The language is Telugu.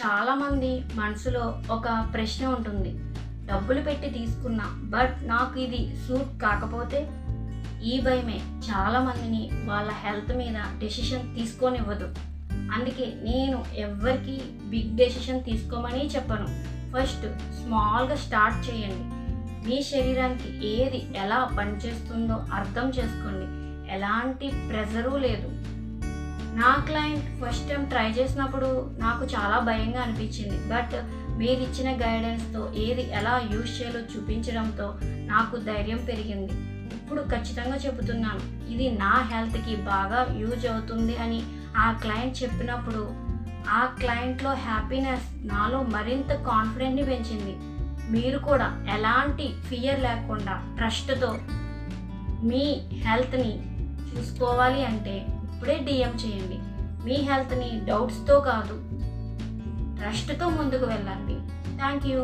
చాలామంది మనసులో ఒక ప్రశ్న ఉంటుంది. డబ్బులు పెట్టి తీసుకున్నా, బట్ నాకు ఇది సూట్ కాకపోతే? ఈ భయమే చాలామందిని వాళ్ళ హెల్త్ మీద డెసిషన్ తీసుకోనివ్వదు. అందుకే నేను ఎవ్వరికి బిగ్ డెసిషన్ తీసుకోమని చెప్పను. ఫస్ట్ స్మాల్గా స్టార్ట్ చేయండి. మీ శరీరానికి ఏది ఎలా పనిచేస్తుందో అర్థం చేసుకోండి. ఎలాంటి ప్రెజరు లేదు. నా క్లయింట్ ఫస్ట్ టైం ట్రై చేసినప్పుడు నాకు చాలా భయంగా అనిపించింది. బట్ మీరు ఇచ్చిన గైడెన్స్తో ఏది ఎలా యూజ్ చేయాలో చూపించడంతో నాకు ధైర్యం పెరిగింది. ఇప్పుడు ఖచ్చితంగా చెబుతున్నాను, ఇది నా హెల్త్కి బాగా యూజ్ అవుతుంది అని ఆ క్లయింట్ చెప్పినప్పుడు ఆ క్లయింట్లో హ్యాపీనెస్ నాలో మరింత కాన్ఫిడెంట్ని పెంచింది. మీరు కూడా ఎలాంటి ఫియర్ లేకుండా ట్రస్ట్తో మీ హెల్త్ని చూసుకోవాలి అంటే ఇప్పుడే DM చేయండి. మీ హెల్త్ని డౌట్స్తో కాదు, ట్రస్ట్తో ముందుకు వెళ్ళండి. Thank you.